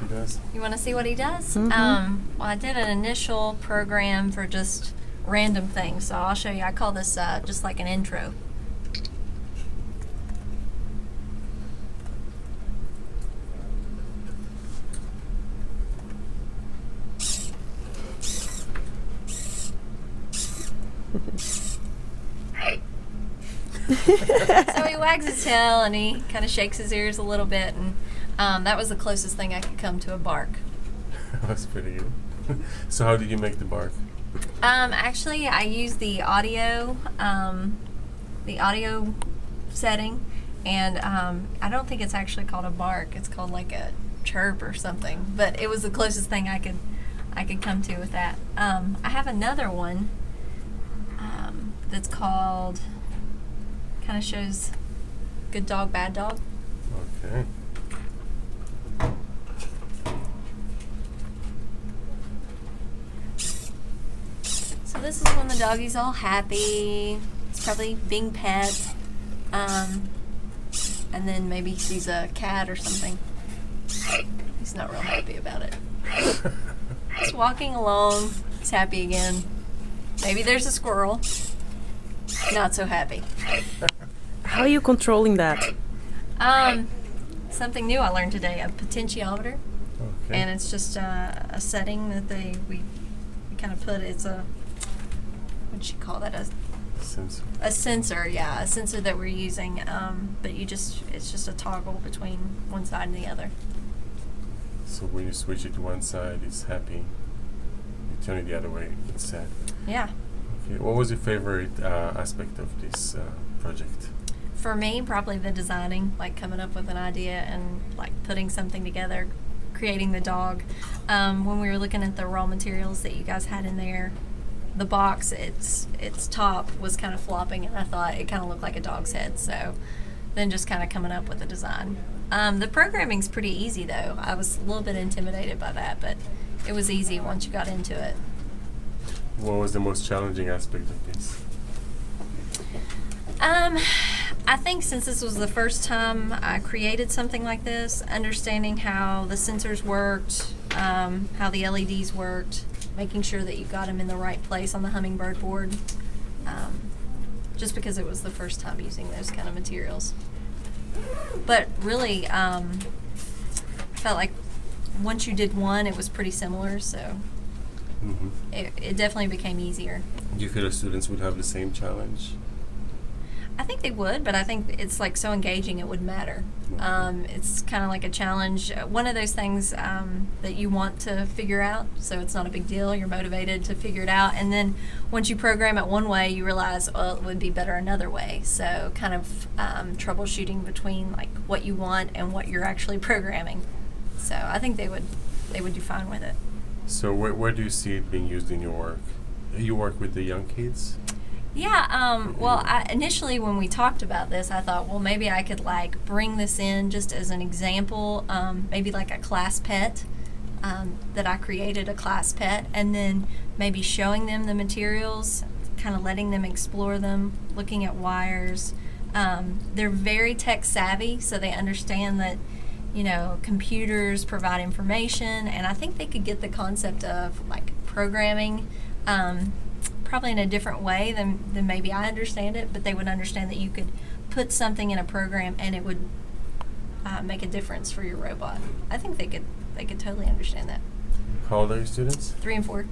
does? You want to see what he does? Mm-hmm. Well, I did an initial program for just random things, so I'll show you. I call this just like an intro. So he wags his tail and he kind of shakes his ears a little bit, and that was the closest thing I could come to a bark. That's pretty good. So how did you make the bark? Actually, I used the audio setting, and I don't think it's actually called a bark. It's called like a chirp or something. But it was the closest thing I could come to with that. I have another one that's called, kind of shows good dog, bad dog. Okay. So this is when the doggy's all happy. It's probably being pet. And then maybe he sees a cat or something. He's not real happy about it. He's walking along. He's happy again. Maybe there's a squirrel. Not so happy. How are you controlling that? Something new I learned today, a potentiometer. Okay. And it's just a setting that we kind of put, it's a, what'd you call that? Sensor. A sensor, yeah, a sensor that we're using, but it's just a toggle between one side and the other. So when you switch it to one side, it's happy. You turn it the other way, it's sad. Yeah. Okay. What was your favorite aspect of this project? For me, probably the designing, like coming up with an idea and like putting something together, creating the dog. When we were looking at the raw materials that you guys had in there, the box, its top was kind of flopping, and I thought it kind of looked like a dog's head. So then just kind of coming up with a design. The programming's pretty easy though. I was a little bit intimidated by that, but it was easy once you got into it. What was the most challenging aspect of this? I think since this was the first time I created something like this, understanding how the sensors worked, how the LEDs worked, making sure that you got them in the right place on the Hummingbird board, just because it was the first time using those kind of materials. But really, felt like once you did one, it was pretty similar, so it definitely became easier. Do you feel the students would have the same challenge? I think they would, but I think it's like so engaging it would matter. It's kind of like a challenge, one of those things that you want to figure out, so it's not a big deal. You're motivated to figure it out, and then once you program it one way, you realize, well, it would be better another way. So kind of troubleshooting between like what you want and what you're actually programming. So I think they would do fine with it. So where do you see it being used in your work? You work with the young kids? Yeah, well, initially when we talked about this, I thought, well, maybe I could like bring this in just as an example, maybe like a class pet, that I created a class pet, and then maybe showing them the materials, kind of letting them explore them, looking at wires. They're very tech savvy, so they understand that, you know, computers provide information, and I think they could get the concept of like programming, probably in a different way than maybe I understand it, but they would understand that you could put something in a program and it would make a difference for your robot. I think they could totally understand that. How old are your students? 3 and 4.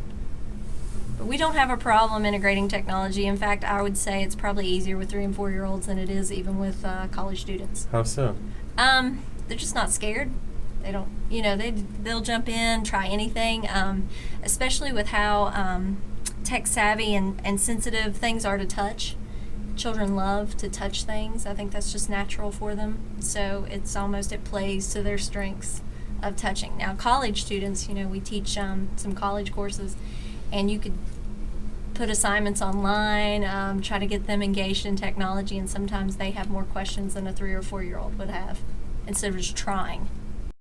But we don't have a problem integrating technology. In fact, I would say it's probably easier with 3 and 4-year-olds than it is even with college students. How so? They're just not scared. They don't, you know, they'll jump in, try anything, especially with how tech savvy and sensitive things are to touch. Children love to touch things. I think that's just natural for them. So it's almost, it plays to their strengths of touching. Now, college students, you know, we teach some college courses, and you could put assignments online, try to get them engaged in technology, and sometimes they have more questions than a 3 or 4-year-old would have instead of just trying.